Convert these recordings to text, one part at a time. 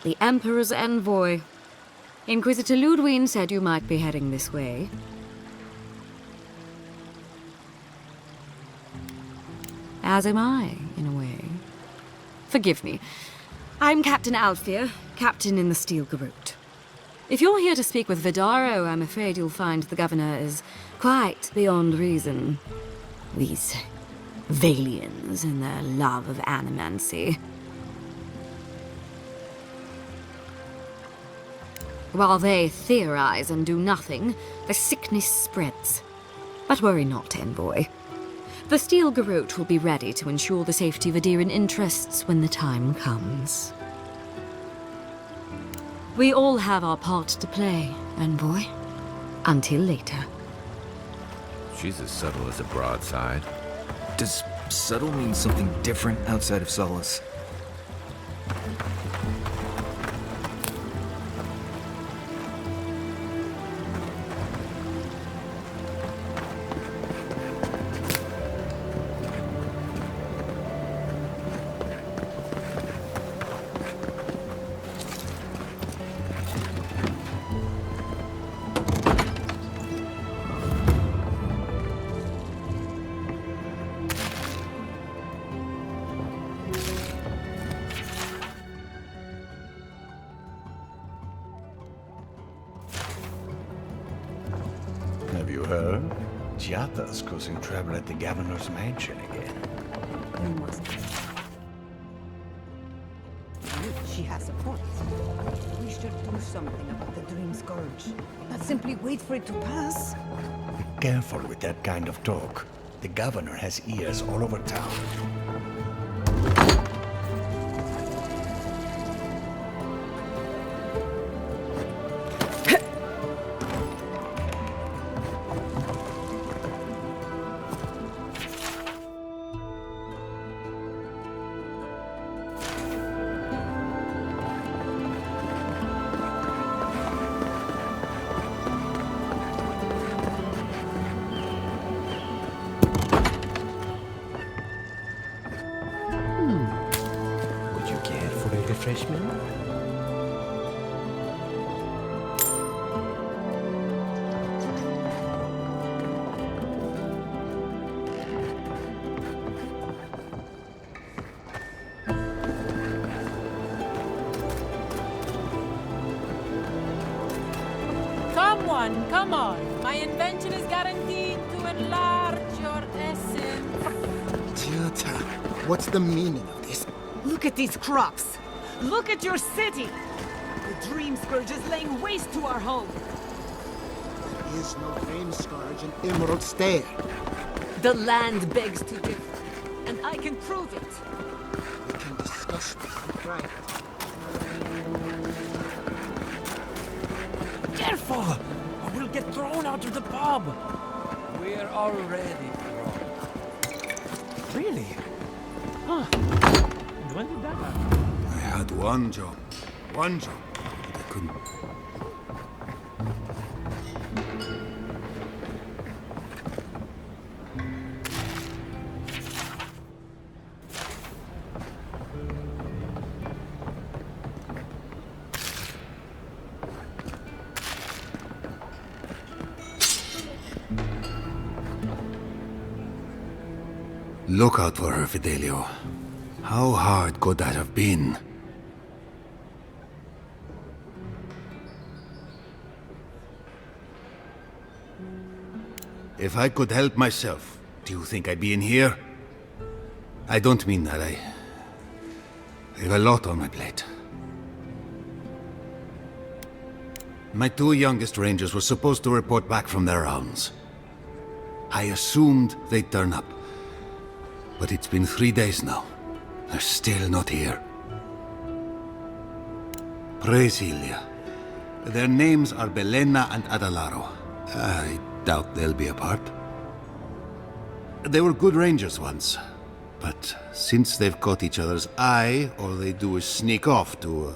the Emperor's envoy. Inquisitor Ludwig said you might be heading this way. As am I, in a way. Forgive me. I'm Captain Alfia, captain in the Steel Garrote. If you're here to speak with Vidaro, I'm afraid you'll find the governor is quite beyond reason. These Valians and their love of animancy. While they theorize and do nothing, the sickness spreads. But worry not, envoy. The Steel Garrote will be ready to ensure the safety of Adiran interests when the time comes. We all have our part to play, envoy. Until later. She's as subtle as a broadside. Does subtle mean something different outside of Solace? Have you heard? Giata's causing trouble at the governor's mansion again. She has a point. We should do something about the Dream Scourge. Not simply wait for it to pass. Be careful with that kind of talk. The governor has ears all over town. Refreshment? Come on. My invention is guaranteed to enlarge your essence. Giata, what's the meaning of this? Look at these crops. Look at your city. The Dream Scourge is laying waste to our home. There is no Dream Scourge in Emerald Stair. The land begs to differ, and I can prove it. We can discuss this in private. Careful! Or we'll get thrown out of the pub! We're already thrown. Really? Huh. When did that happen? I had one job, but I couldn't. Look out for her, Fidelio. How hard could that have been? If I could help myself, do you think I'd be in here? I don't mean that. I have a lot on my plate. My two youngest rangers were supposed to report back from their rounds. I assumed they'd turn up. But it's been 3 days now. They're still not here. Brasilia. Their names are Belena and Adalaro. I doubt they'll be apart. They were good rangers once. But since they've caught each other's eye, all they do is sneak off to...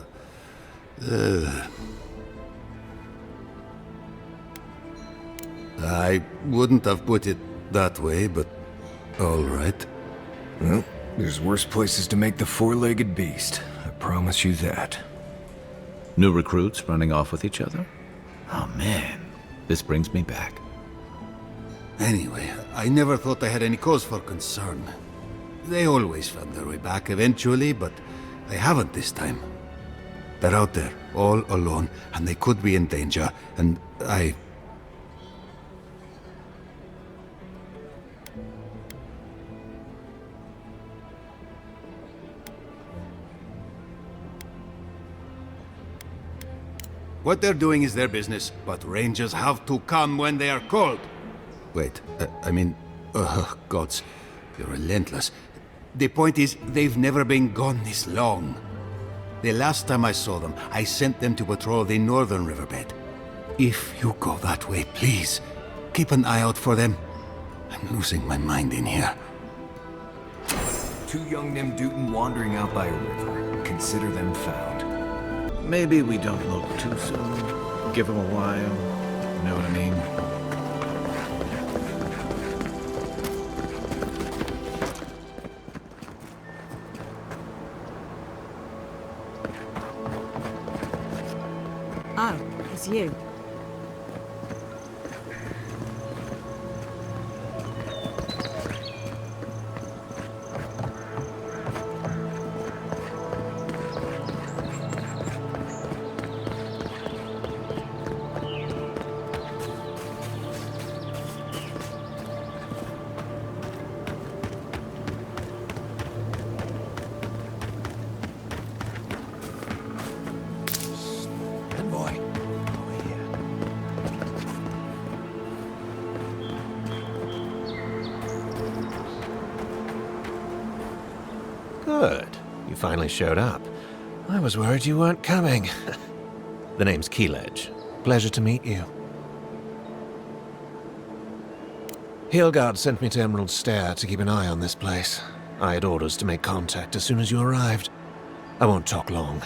I wouldn't have put it that way, but all right. Well, there's worse places to make the four-legged beast. I promise you that. New recruits running off with each other? Oh man, this brings me back. Anyway, I never thought I had any cause for concern. They always found their way back eventually, but they haven't this time. They're out there, all alone, and they could be in danger, and I... What they're doing is their business, but rangers have to come when they are called. Wait, gods, you're relentless. The point is, they've never been gone this long. The last time I saw them, I sent them to patrol the northern riverbed. If you go that way, please, keep an eye out for them. I'm losing my mind in here. 2 young Nimdutin wandering out by a river. Consider them found. Maybe we don't look too soon. Give them a while. You know what I mean? Oh, it's you. Good. You finally showed up. I was worried you weren't coming. The name's Keeledge. Pleasure to meet you. Hilgard sent me to Emerald Stair to keep an eye on this place. I had orders to make contact as soon as you arrived. I won't talk long.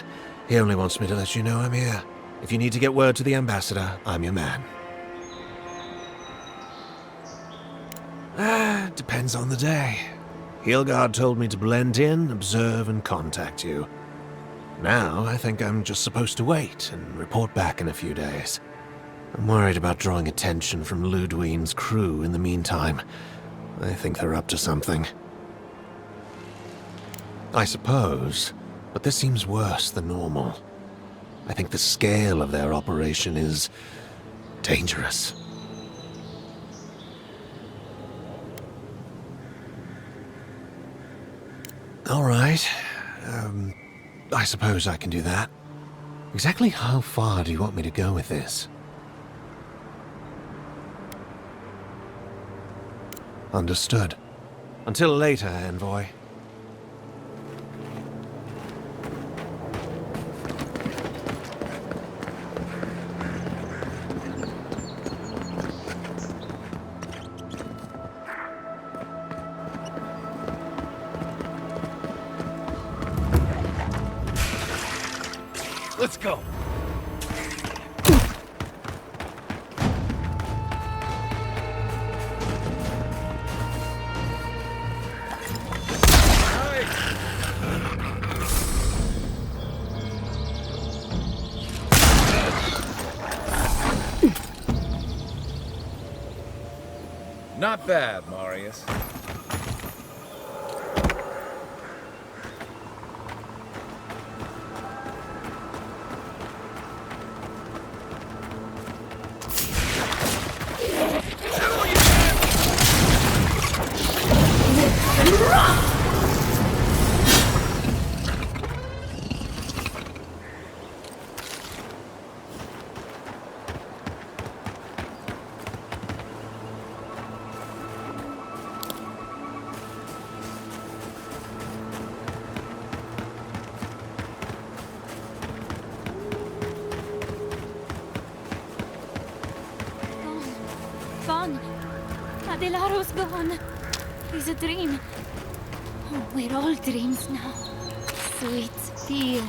He only wants me to let you know I'm here. If you need to get word to the ambassador, I'm your man. Depends on the day. Hilgard told me to blend in, observe, and contact you. Now, I think I'm just supposed to wait and report back in a few days. I'm worried about drawing attention from Ludwine's crew in the meantime. I think they're up to something. I suppose, but this seems worse than normal. I think the scale of their operation is dangerous. All right. I suppose I can do that. Exactly how far do you want me to go with this? Understood. Until later, envoy. Let's go. Not bad, Marius. Gone. Adelaro's gone. He's a dream. Oh, we're all dreams now. Sweet feeling.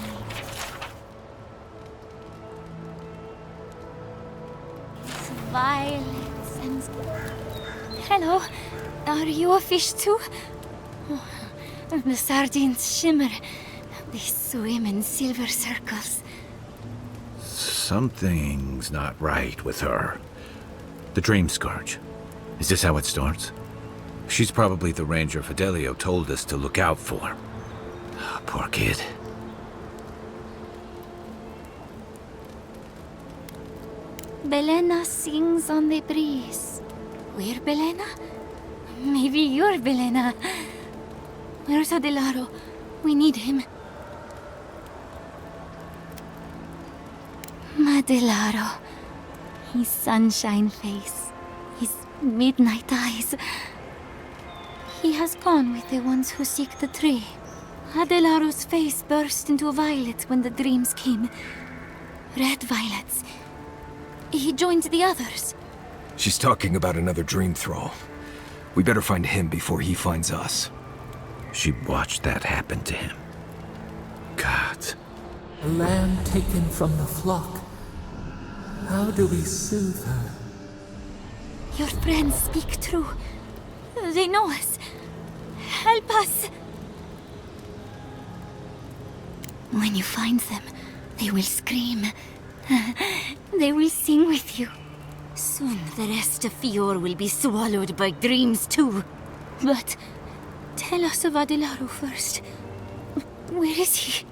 Violets and... Hello. Are you a fish too? Oh, the sardines shimmer. They swim in silver circles. Something's not right with her. The Dream Scourge. Is this how it starts? She's probably the ranger Fidelio told us to look out for. Poor kid. Belena sings on the breeze. We're Belena? Maybe you're Belena. Where's Adelaro? We need him. Adelaro. His sunshine face. His midnight eyes. He has gone with the ones who seek the tree. Adelaro's face burst into violets when the dreams came. Red violets. He joined the others. She's talking about another dream thrall. We better find him before he finds us. She watched that happen to him. God. A lamb taken from the flock. How do we soothe her? Your friends speak true. They know us. Help us! When you find them, they will scream. They will sing with you. Soon the rest of Fior will be swallowed by dreams too. But tell us of Adelaro first. Where is he?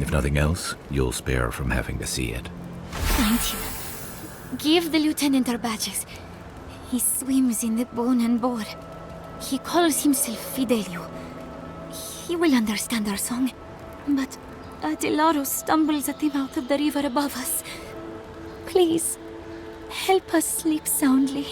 If nothing else, you'll spare her from having to see it. Find him. Give the lieutenant our badges. He swims in the bone and boar. He calls himself Fidelio. He will understand our song. But Adelaro stumbles at the mouth of the river above us. Please, help us sleep soundly.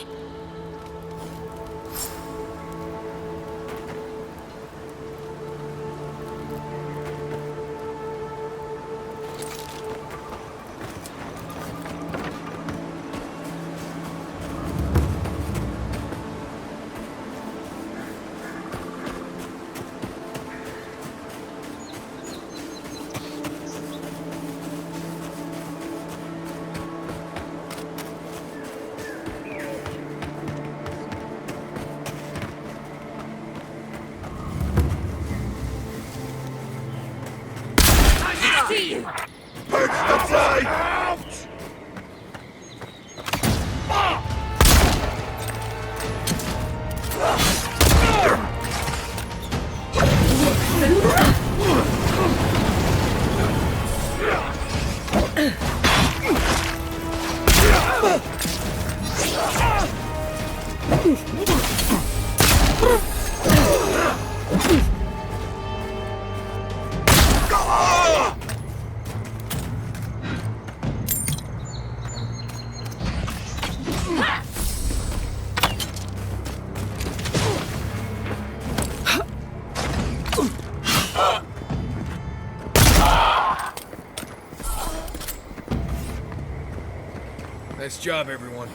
Nice job, everyone.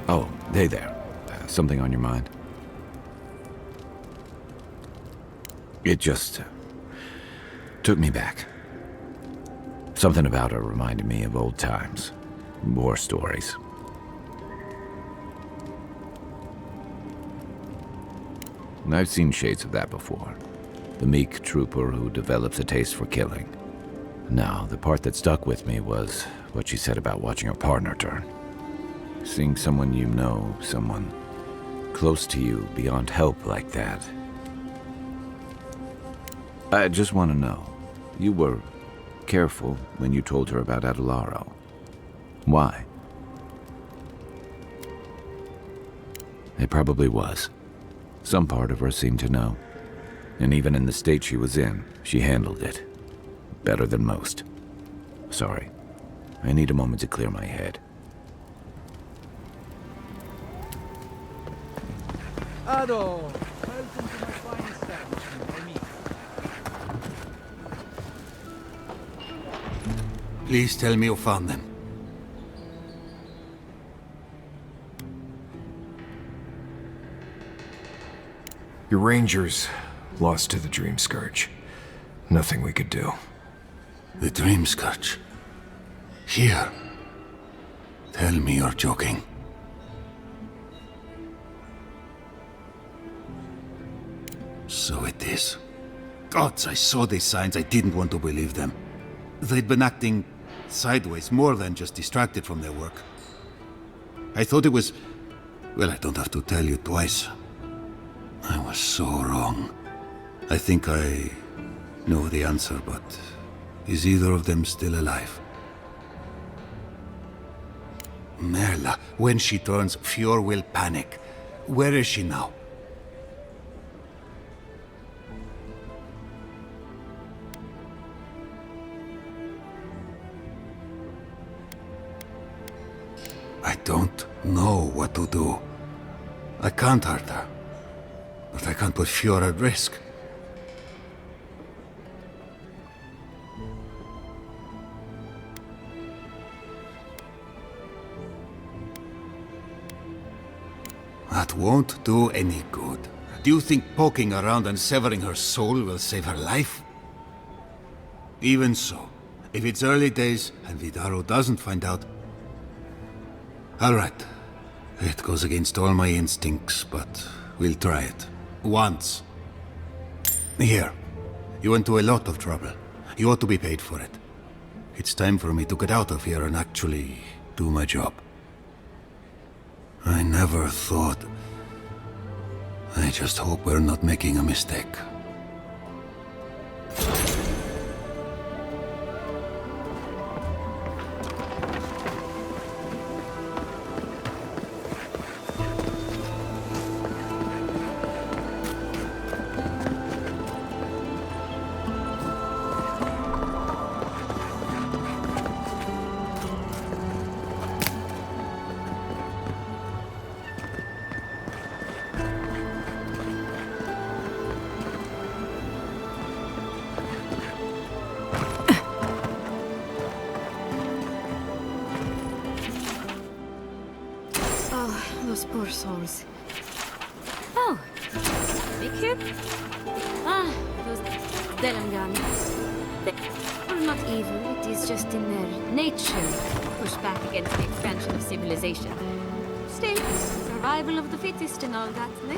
Oh, hey there. Something on your mind? It just took me back. Something about her reminded me of old times. War stories. I've seen shades of that before. The meek trooper who develops a taste for killing. Now, the part that stuck with me was what she said about watching her partner turn. Seeing someone you know, someone close to you, beyond help like that. I just want to know, you were careful when you told her about Adelaro. Why? It probably was. Some part of her seemed to know. And even in the state she was in, she handled it. Better than most. Sorry. I need a moment to clear my head. Ado! Welcome to my fine establishment, for me. Please tell me you found them. Your rangers lost to the Dream Scourge. Nothing we could do. The Dream Scourge? Here? Tell me you're joking. So it is. Gods, I saw these signs. I didn't want to believe them. They'd been acting sideways, more than just distracted from their work. I thought it was... Well, I don't have to tell you twice. I was so wrong. I think I know the answer, but is either of them still alive? Merla, when she turns, Fior will panic. Where is she now? I don't know what to do. I can't hurt her. But I can't put Fior at risk. That won't do any good. Do you think poking around and severing her soul will save her life? Even so, if it's early days and Vidaro doesn't find out... All right. It goes against all my instincts, but we'll try it. Once. Here. You went to a lot of trouble. You ought to be paid for it. It's time for me to get out of here and actually do my job. I never thought... I just hope we're not making a mistake. Those poor souls. Oh, big kid? Ah, those Delengani. They're not evil, it is just in their nature to push back against the expansion of civilization. Still, survival of the fittest and all that, eh?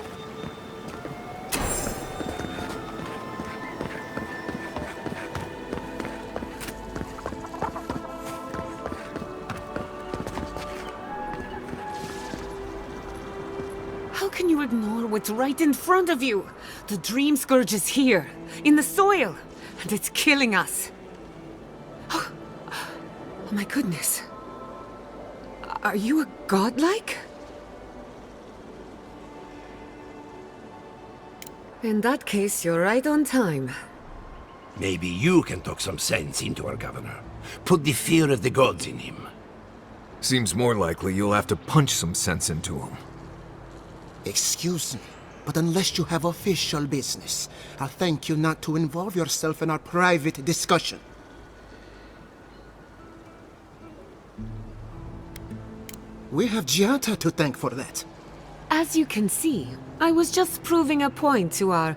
How can you ignore what's right in front of you? The Dream Scourge is here, in the soil, and it's killing us. Oh my goodness. Are you a godlike? In that case, you're right on time. Maybe you can talk some sense into our governor. Put the fear of the gods in him. Seems more likely you'll have to punch some sense into him. Excuse me, but unless you have official business, I'll thank you not to involve yourself in our private discussion. We have Giata to thank for that. As you can see, I was just proving a point to our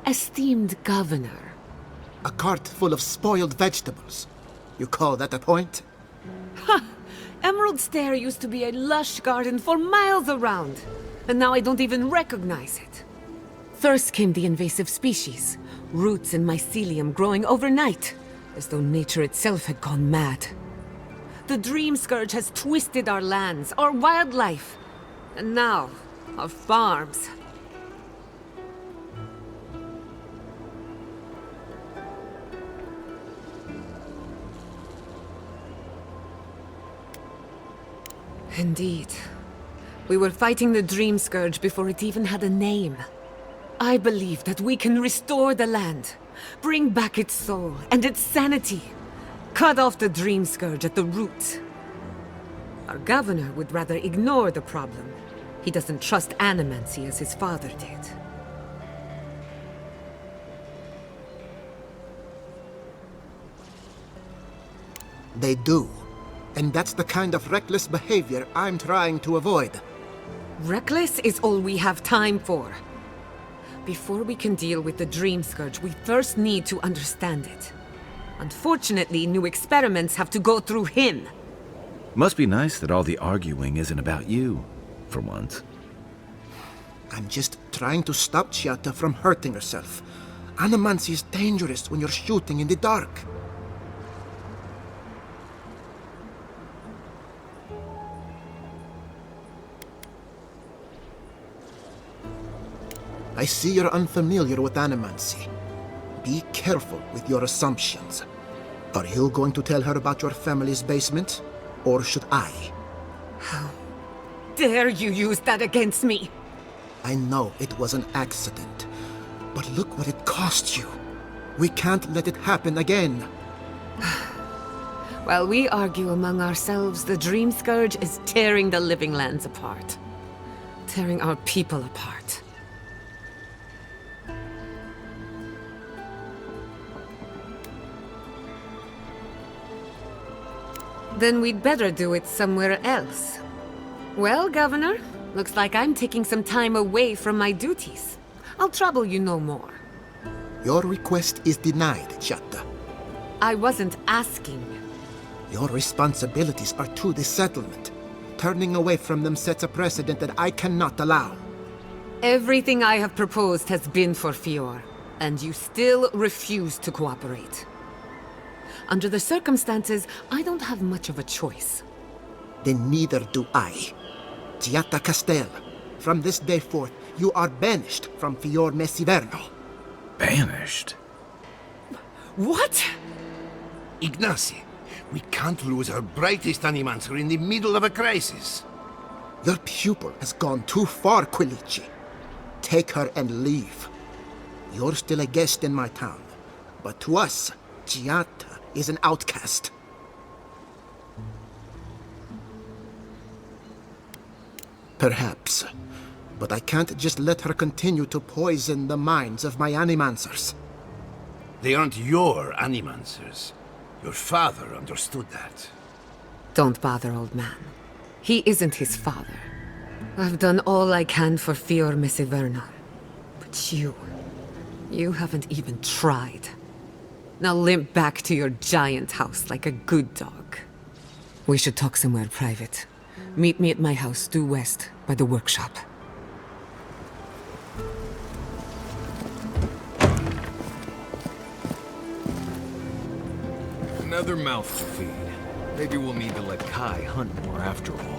esteemed governor. A cart full of spoiled vegetables. You call that a point? Ha! Emerald Stair used to be a lush garden for miles around. And now I don't even recognize it. First came the invasive species, roots and mycelium growing overnight, as though nature itself had gone mad. The dream scourge has twisted our lands, our wildlife, and now, our farms. Indeed. We were fighting the dream scourge before it even had a name. I believe that we can restore the land, bring back its soul and its sanity, cut off the dream scourge at the root. Our governor would rather ignore the problem. He doesn't trust animancy as his father did. They do. And that's the kind of reckless behavior I'm trying to avoid. Reckless is all we have time for. Before we can deal with the dream scourge, we first need to understand it. Unfortunately, new experiments have to go through him. Must be nice that all the arguing isn't about you, for once. I'm just trying to stop Chiata from hurting herself. Animancy is dangerous when you're shooting in the dark. I see you're unfamiliar with animancy. Be careful with your assumptions. Are you going to tell her about your family's basement? Or should I? How dare you use that against me? I know it was an accident, but look what it cost you. We can't let it happen again. While we argue among ourselves, the dream scourge is tearing the living lands apart. Tearing our people apart. Then we'd better do it somewhere else. Well, Governor, looks like I'm taking some time away from my duties. I'll trouble you no more. Your request is denied, Chiata. I wasn't asking. Your responsibilities are to the settlement. Turning away from them sets a precedent that I cannot allow. Everything I have proposed has been for Fior, and you still refuse to cooperate. Under the circumstances, I don't have much of a choice. Then neither do I. Chiata Castel, from this day forth, you are banished from Fior Mesiverno. Banished? What? Ignacy, we can't lose our brightest animancer in the middle of a crisis. Your pupil has gone too far, Quilici. Take her and leave. You're still a guest in my town, but to us, Chiata is an outcast. Perhaps, but I can't just let her continue to poison the minds of my animancers. They aren't your animancers. Your father understood that. Don't bother, old man. He isn't his father. I've done all I can for Fior Mesiverno. But you haven't even tried. Now limp back to your giant house like a good dog. We should talk somewhere private. Meet me at my house due west, by the workshop. Another mouth to feed. Maybe we'll need to let Kai hunt more after all.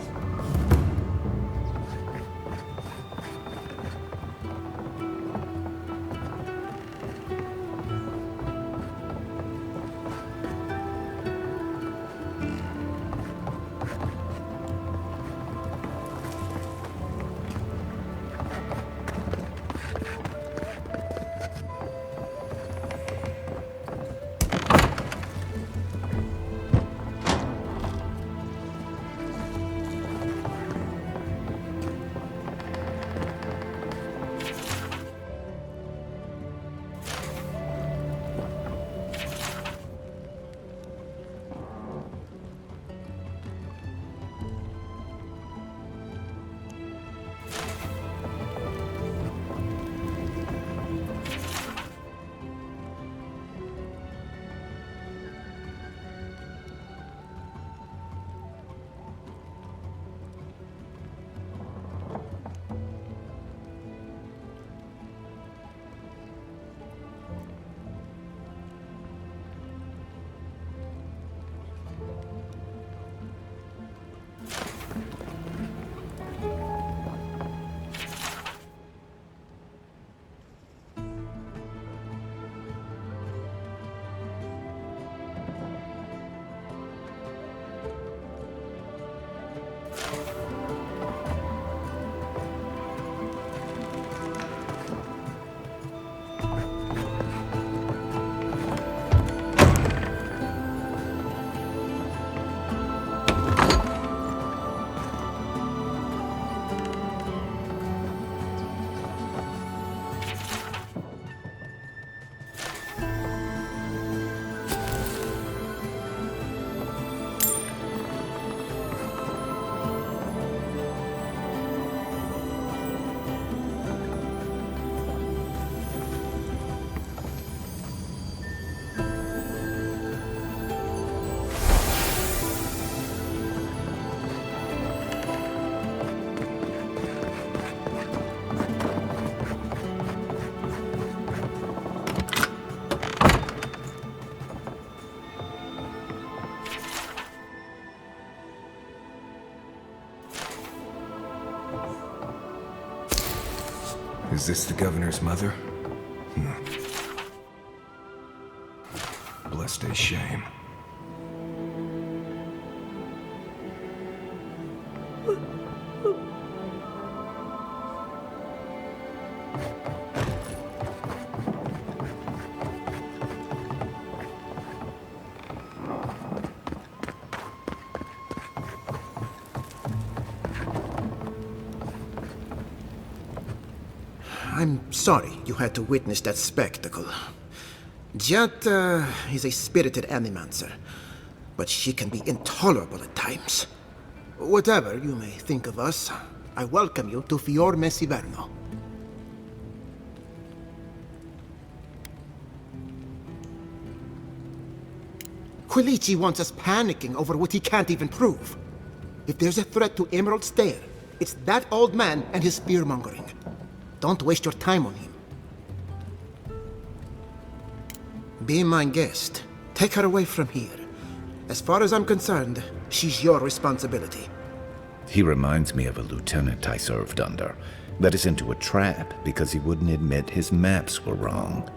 Is this the governor's mother? Blessed a shame. I'm sorry you had to witness that spectacle. Giatta is a spirited animancer, but she can be intolerable at times. Whatever you may think of us, I welcome you to Fiorme Siverno. Quilici wants us panicking over what he can't even prove. If there's a threat to Emerald Stair, it's that old man and his fear-mongering. Don't waste your time on him. Be my guest. Take her away from here. As far as I'm concerned, she's your responsibility. He reminds me of a lieutenant I served under. Led us into a trap because he wouldn't admit his maps were wrong.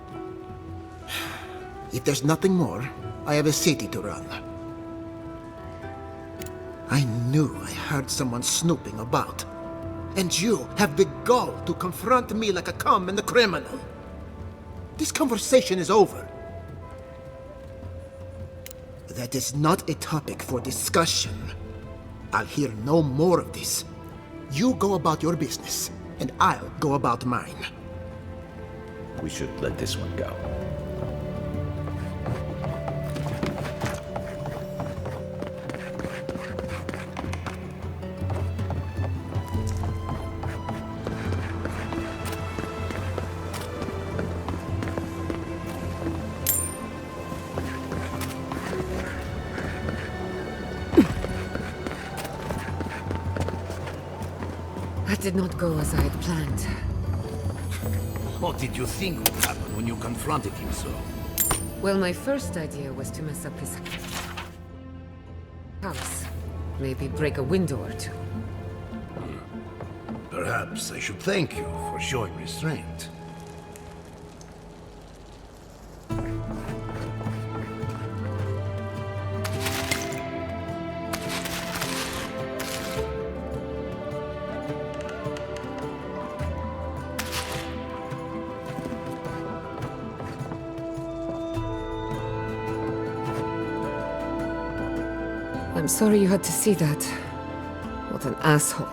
If there's nothing more, I have a city to run. I knew I heard someone snooping about. And you have the gall to confront me like a common criminal. This conversation is over. That is not a topic for discussion. I'll hear no more of this. You go about your business, and I'll go about mine. We should let this one go. That did not go as I had planned. What did you think would happen when you confronted him so? Well, my first idea was to mess up his house. Maybe break a window or two. Perhaps I should thank you for showing restraint. I'm sorry you had to see that. What an asshole.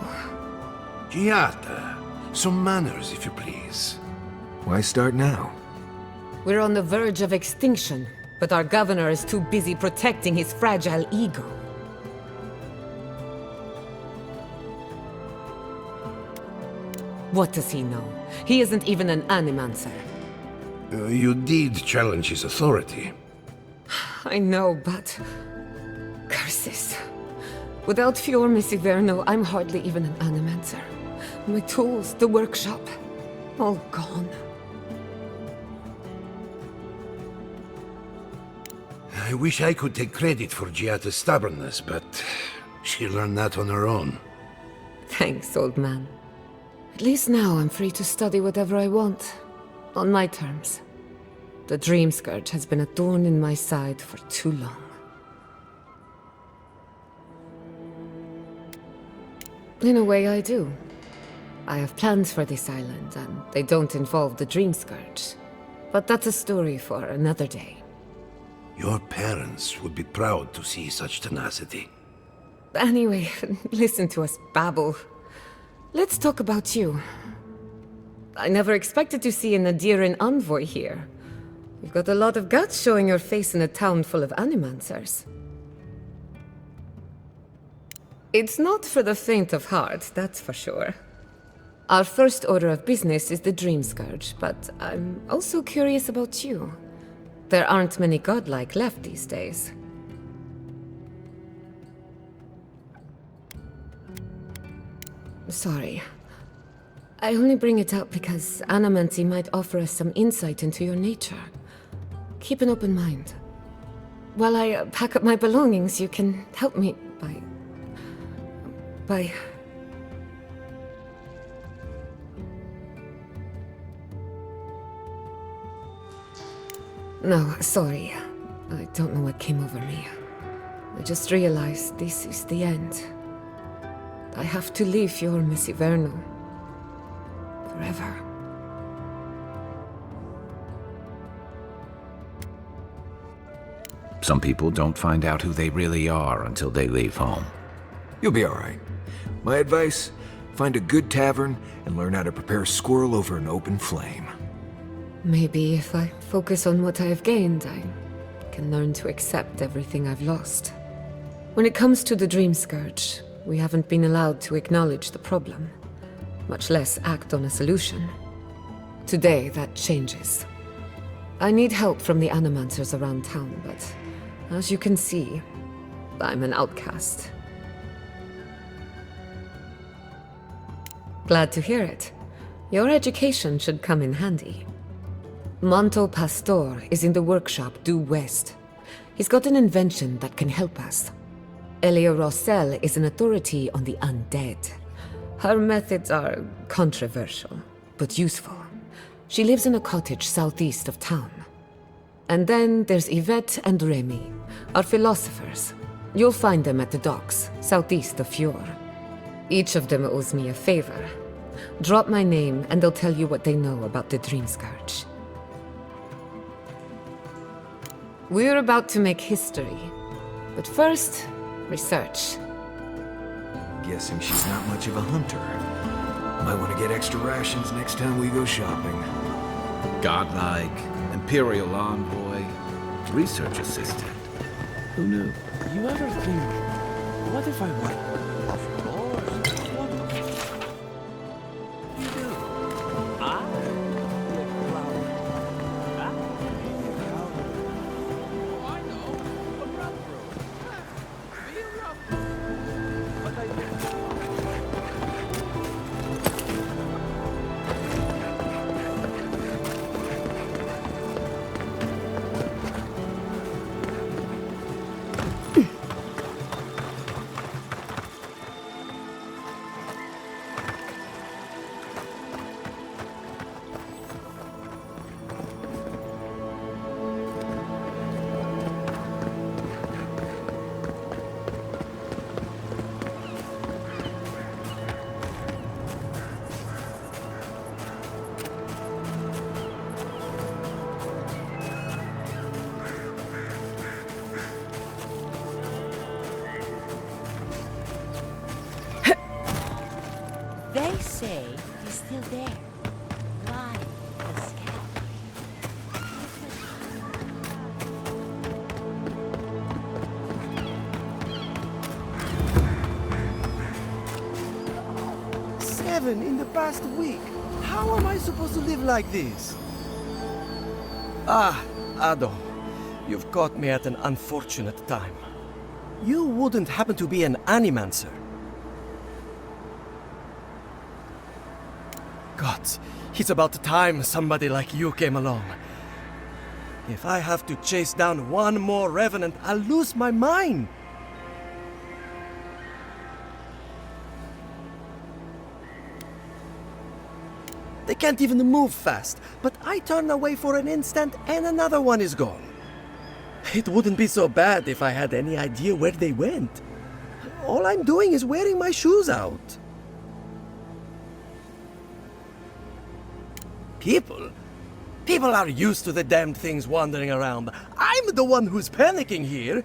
Giatta, some manners, if you please. Why start now? We're on the verge of extinction, but our governor is too busy protecting his fragile ego. What does he know? He isn't even an animancer. You did challenge his authority. I know, but... curses. Without Fiorme Siverno, I'm hardly even an animancer. My tools, the workshop, all gone. I wish I could take credit for Giatta's stubbornness, but she learned that on her own. Thanks, old man. At least now I'm free to study whatever I want. On my terms. The Dream Scourge has been a thorn in my side for too long. In a way, I do. I have plans for this island, and they don't involve the Dream Scourge. But that's a story for another day. Your parents would be proud to see such tenacity. Anyway, listen to us babble. Let's talk about you. I never expected to see an Nadiran envoy here. You've got a lot of guts showing your face in a town full of animancers. It's not for the faint of heart, that's for sure. Our first order of business is the Dream Scourge, but I'm also curious about you. There aren't many godlike left these days. Sorry. I only bring it up because animancy might offer us some insight into your nature. Keep an open mind. While I pack up my belongings, you can help me by... No, sorry. I don't know what came over me. I just realized this is the end. I have to leave your Miss Iverno. Forever. Some people don't find out who they really are until they leave home. You'll be alright. My advice, find a good tavern and learn how to prepare squirrel over an open flame. Maybe if I focus on what I've gained, I can learn to accept everything I've lost. When it comes to the Dream Scourge, we haven't been allowed to acknowledge the problem, much less act on a solution. Today, that changes. I need help from the animancers around town, but as you can see, I'm an outcast. Glad to hear it. Your education should come in handy. Manto Pastor is in the workshop due west. He's got an invention that can help us. Elia Rossell is an authority on the undead. Her methods are controversial, but useful. She lives in a cottage southeast of town. And then there's Yvette and Remy, our philosophers. You'll find them at the docks, southeast of Fjord. Each of them owes me a favor. Drop my name and they'll tell you what they know about the Dream Scourge. We're about to make history. But first, research. Guessing she's not much of a hunter. Might want to get extra rations next time we go shopping. Godlike, imperial envoy, research assistant. Who knew? You ever think, what if I were? Of course. What? You do. I like flower. Ah, oh, I know. A rough road. Be a rough road. But I do. They say he's still there, lying in the sky. Seven in the past week. How am I supposed to live like this? Ah, Ado. You've caught me at an unfortunate time. You wouldn't happen to be an animancer. God, it's about time somebody like you came along. If I have to chase down one more revenant, I'll lose my mind. They can't even move fast, but I turn away for an instant and another one is gone. It wouldn't be so bad if I had any idea where they went. All I'm doing is wearing my shoes out. People are used to the damned things wandering around. I'm the one who's panicking here.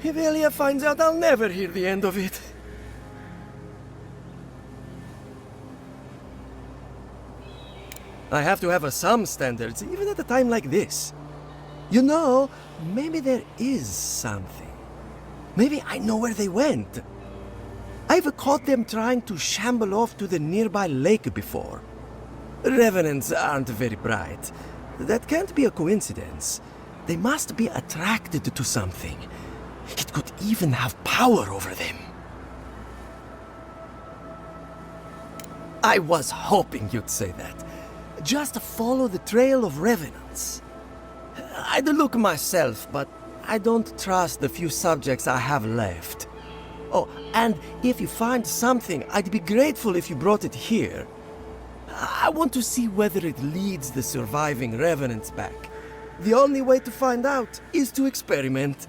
If Elia finds out, I'll never hear the end of it. I have to have some standards, even at a time like this. You know, maybe there is something. Maybe I know where they went. I've caught them trying to shamble off to the nearby lake before. Revenants aren't very bright. That can't be a coincidence. They must be attracted to something. It could even have power over them. I was hoping you'd say that. Just follow the trail of revenants. I'd look myself, but I don't trust the few subjects I have left. Oh, and if you find something, I'd be grateful if you brought it here. I want to see whether it leads the surviving revenants back. The only way to find out is to experiment.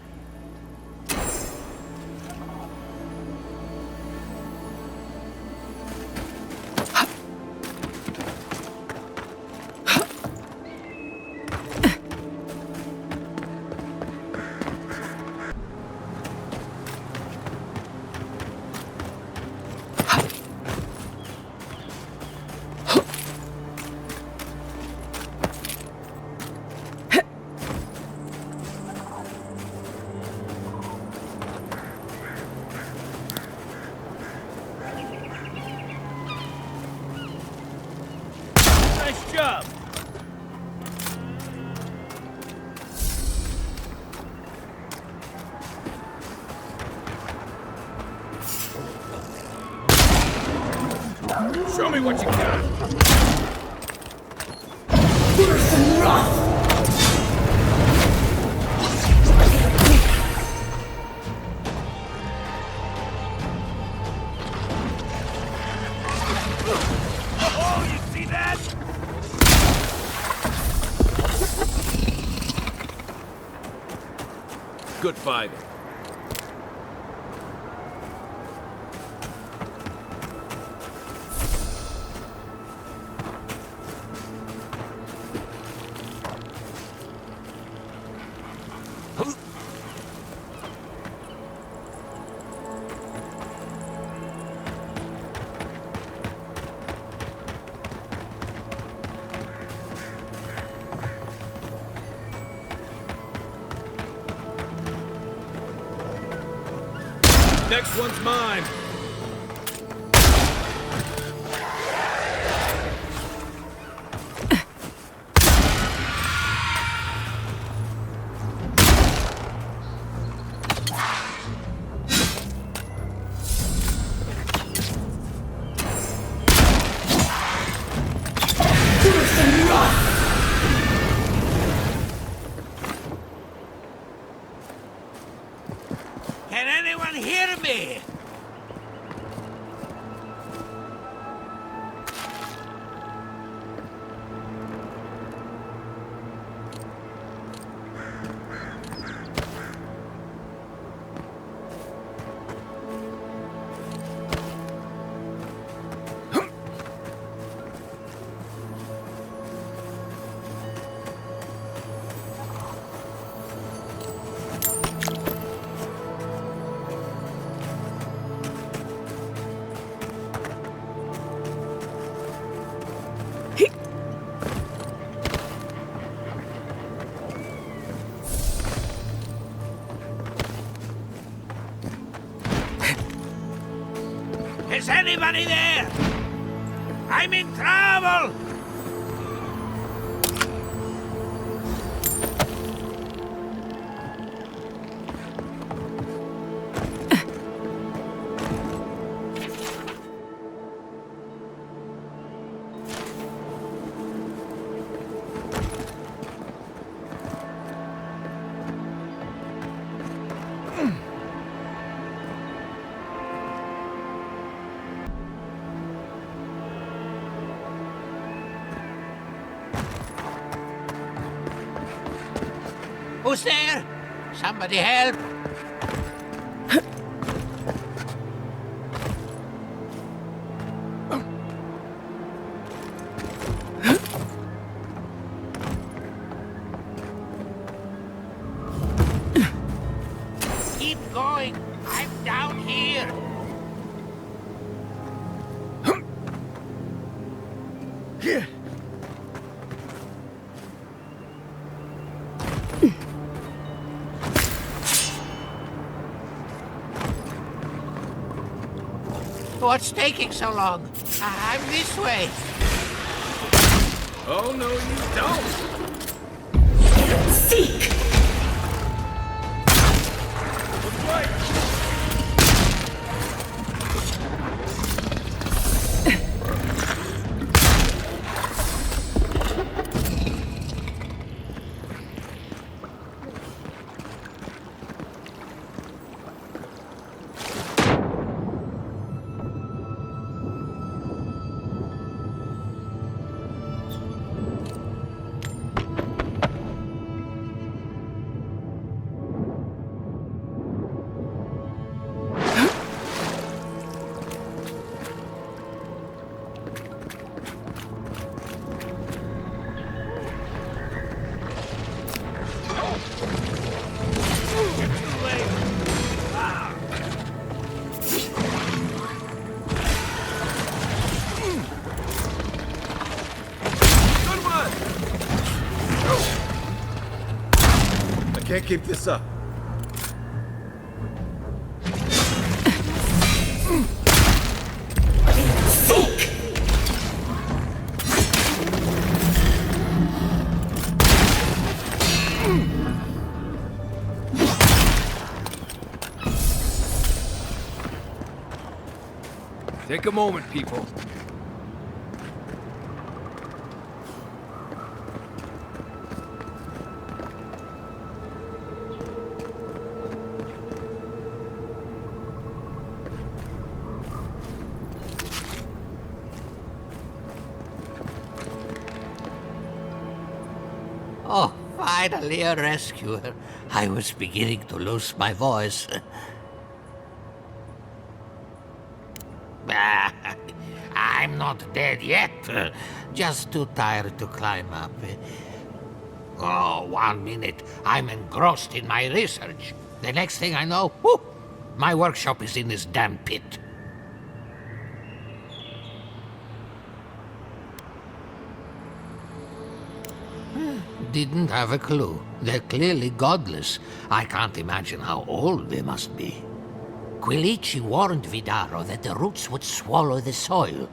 Nice job! Show me what you got! Oh, you see that? Good fighting. Next one's mine. Can anyone hear me? Is anybody there? I'm in trouble! Who's there? Somebody help! Keep going! I'm down here! What's taking so long? I'm this way. Oh, no, you don't. Seek! Look right. can't keep this up. Take a moment, people. Oh, finally a rescuer. I was beginning to lose my voice. I'm not dead yet. Just too tired to climb up. Oh, 1 minute. I'm engrossed in my research. The next thing I know, whoo, my workshop is in this damn pit. Didn't have a clue. They're clearly godless. I can't imagine how old they must be. Quilici warned Vidaro that the roots would swallow the soil.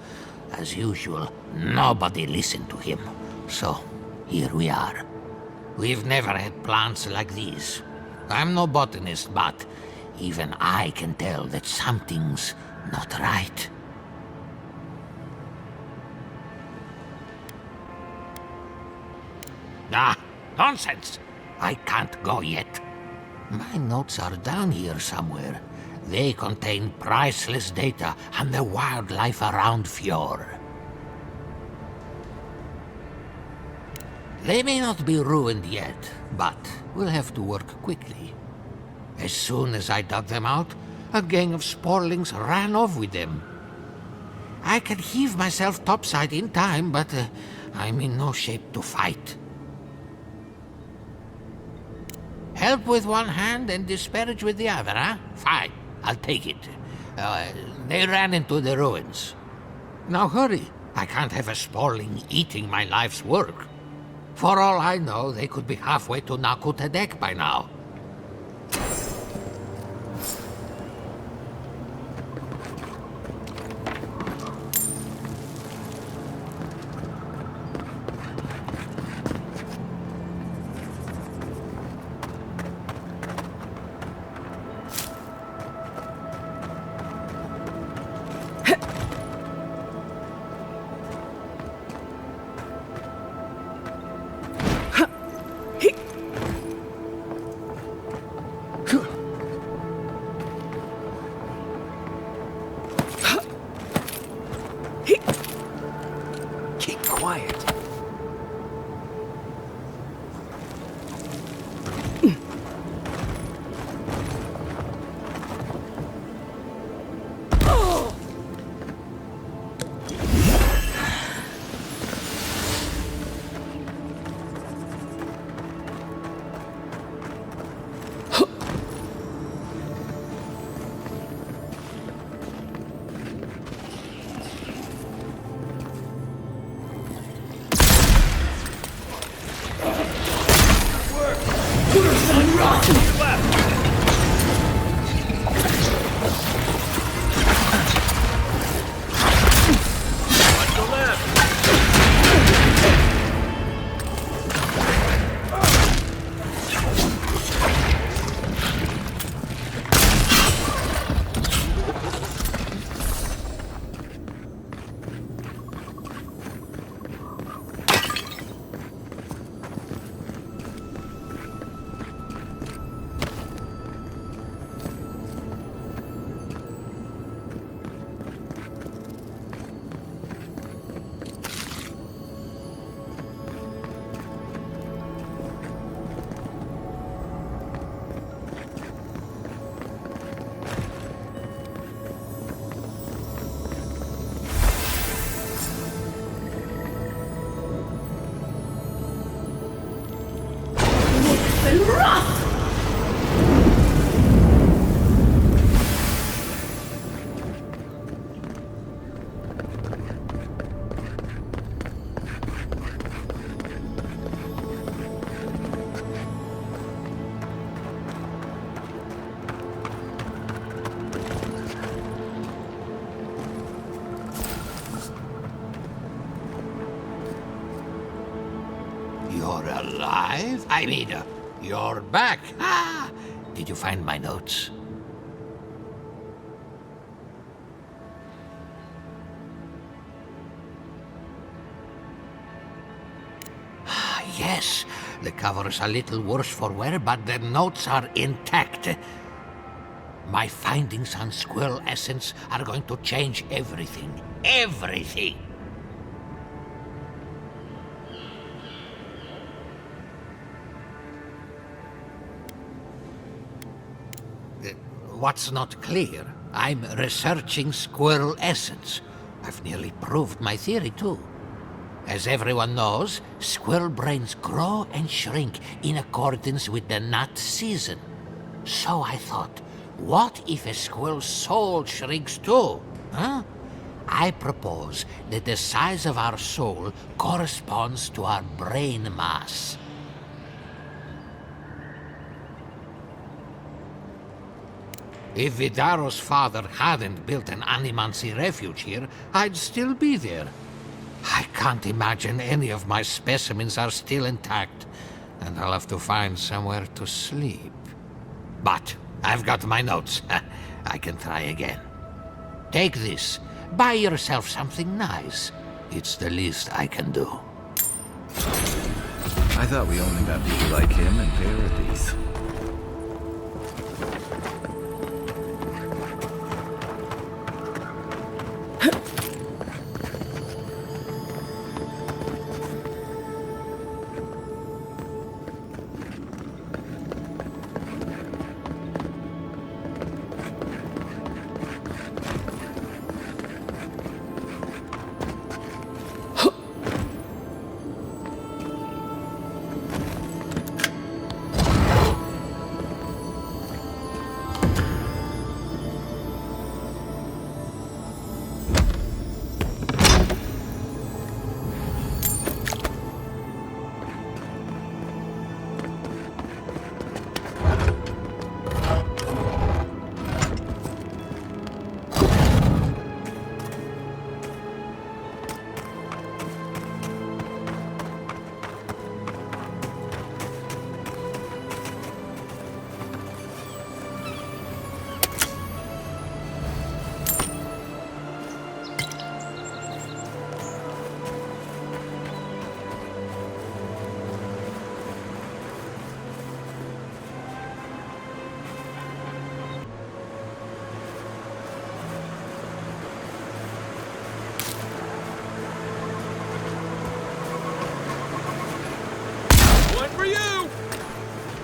As usual, nobody listened to him. So, here we are. We've never had plants like these. I'm no botanist, but even I can tell that something's not right. Ah, nonsense! I can't go yet. My notes are down here somewhere. They contain priceless data on the wildlife around Fjord. They may not be ruined yet, but we'll have to work quickly. As soon as I dug them out, a gang of sporlings ran off with them. I can heave myself topside in time, but I'm in no shape to fight. Help with one hand and disparage with the other, huh? Fine, I'll take it. They ran into the ruins. Now hurry. I can't have a sporling eating my life's work. For all I know, they could be halfway to Nakutadek by now. alive? I mean, you're back. Ah, did you find my notes? Yes, the cover's a little worse for wear, but the notes are intact. My findings on squirrel essence are going to change everything. Everything! What's not clear? I'm researching squirrel essence. I've nearly proved my theory, too. As everyone knows, squirrel brains grow and shrink in accordance with the nut season. So I thought, what if a squirrel's soul shrinks too? Huh? I propose that the size of our soul corresponds to our brain mass. If Vidaro's father hadn't built an animancy refuge here, I'd still be there. I can't imagine any of my specimens are still intact, and I'll have to find somewhere to sleep. But I've got my notes. I can try again. Take this. Buy yourself something nice. It's the least I can do. I thought we only met people like him in Paradise.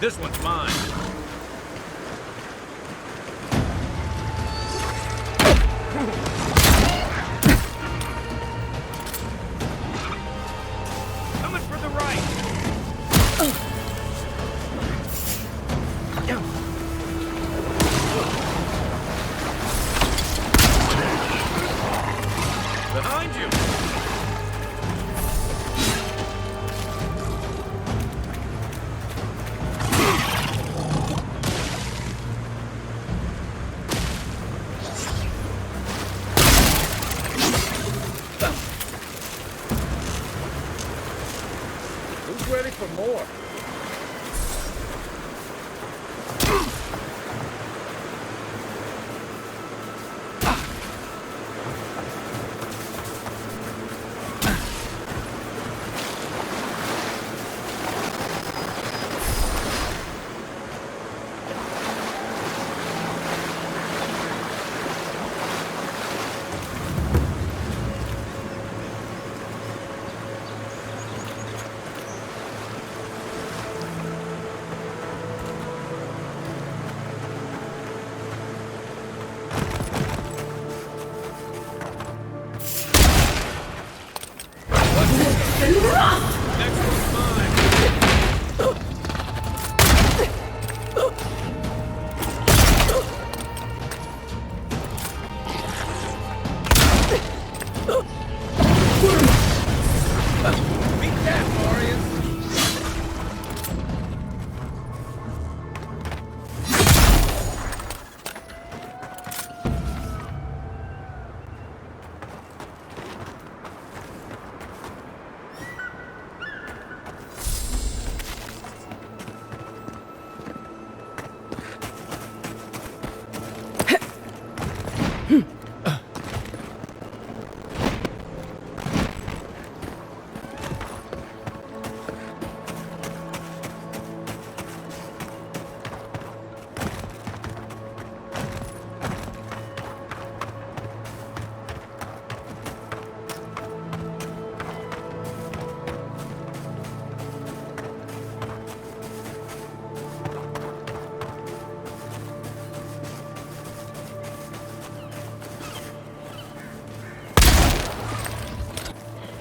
This one's mine. Coming for the right. Behind you. Ready for more.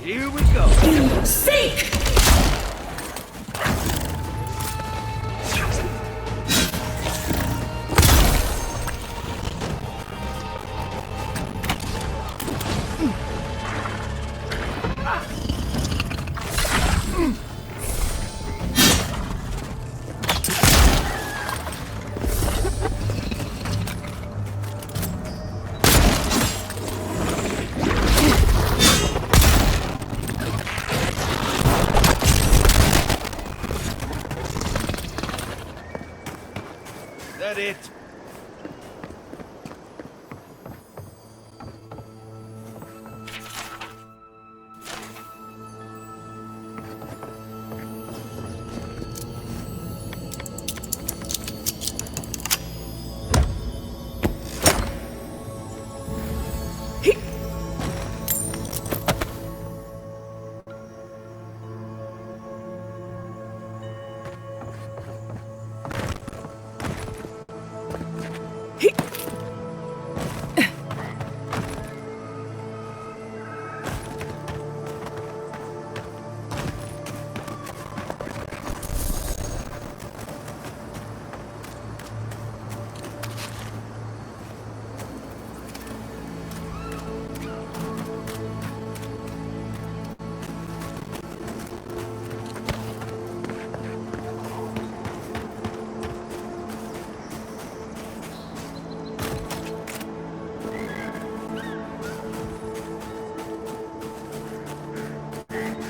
Here we go. Seek! That it?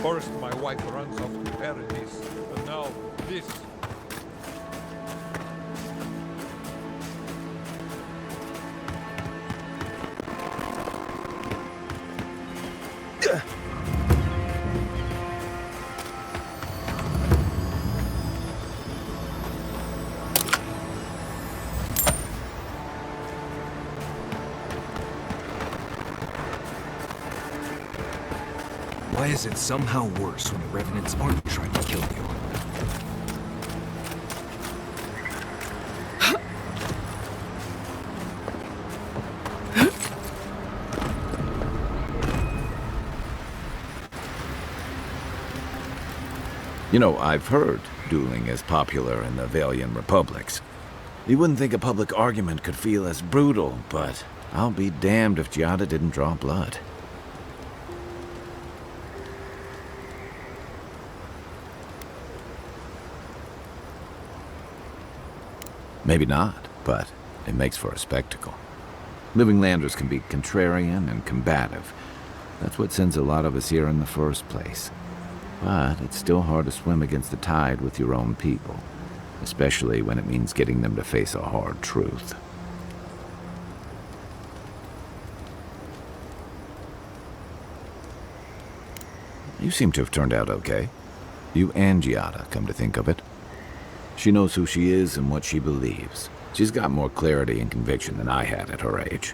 First, my wife runs off to paradise, but now this. Why is it somehow worse when the revenants aren't trying to kill you? You know, I've heard dueling is popular in the Valiant Republics. You wouldn't think a public argument could feel as brutal, but I'll be damned if Giada didn't draw blood. Maybe not, but it makes for a spectacle. Living landers can be contrarian and combative. That's what sends a lot of us here in the first place. But it's still hard to swim against the tide with your own people, especially when it means getting them to face a hard truth. You seem to have turned out okay. You and Giada, come to think of it. She knows who she is and what she believes. She's got more clarity and conviction than I had at her age.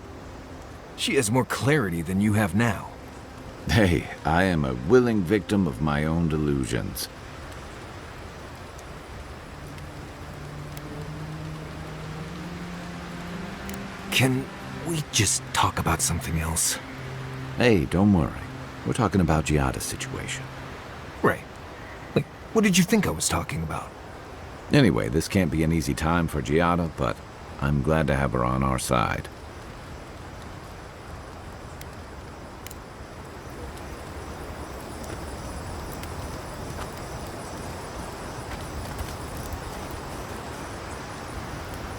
She has more clarity than you have now. Hey, I am a willing victim of my own delusions. Can we just talk about something else? Hey, don't worry. We're talking about Giada's situation. Right. Like, what did you think I was talking about? Anyway, this can't be an easy time for Giada, but I'm glad to have her on our side.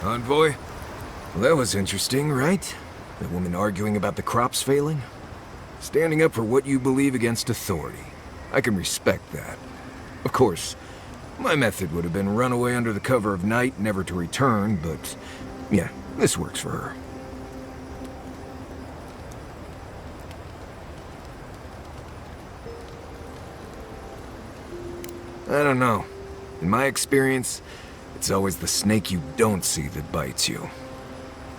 Envoy? Well, that was interesting, right? The woman arguing about the crops failing? Standing up for what you believe against authority. I can respect that. Of course, my method would have been run away under the cover of night, never to return, but yeah, this works for her. I don't know. In my experience, it's always the snake you don't see that bites you.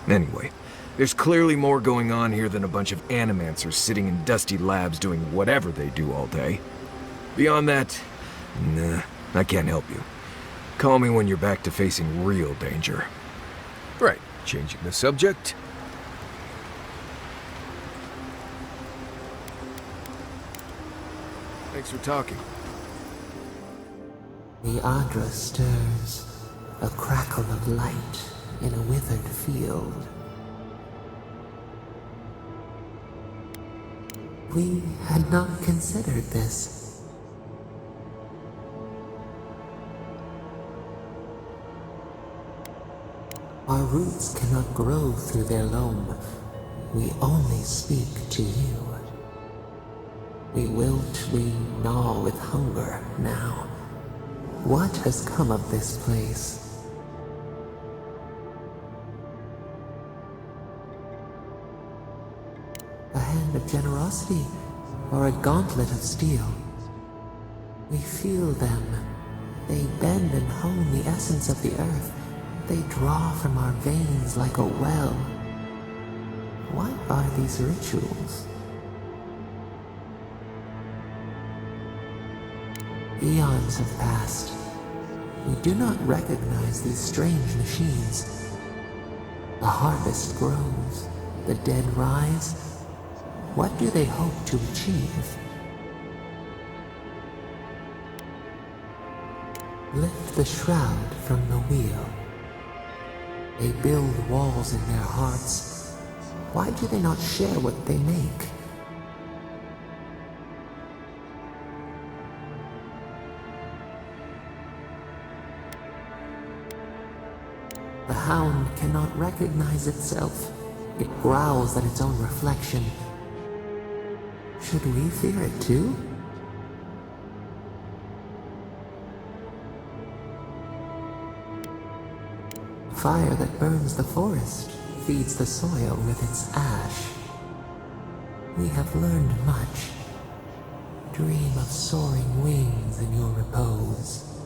Anyway, there's clearly more going on here than a bunch of animancers sitting in dusty labs doing whatever they do all day. Beyond that, nah, I can't help you. Call me when you're back to facing real danger. Right, changing the subject. Thanks for talking. The Adra stirs, a crackle of light in a withered field. We had not considered this. Our roots cannot grow through their loam. We only speak to you. We wilt, we gnaw with hunger now. What has come of this place? A hand of generosity, or a gauntlet of steel? We feel them. They bend and hone the essence of the earth. They draw from our veins like a well. What are these rituals? Eons have passed. We do not recognize these strange machines. The harvest grows, the dead rise. What do they hope to achieve? Lift the shroud from the wheel. They build walls in their hearts. Why do they not share what they make? The hound cannot recognize itself. It growls at its own reflection. Should we fear it too? Fire that burns the forest feeds the soil with its ash. We have learned much. Dream of soaring wings in your repose.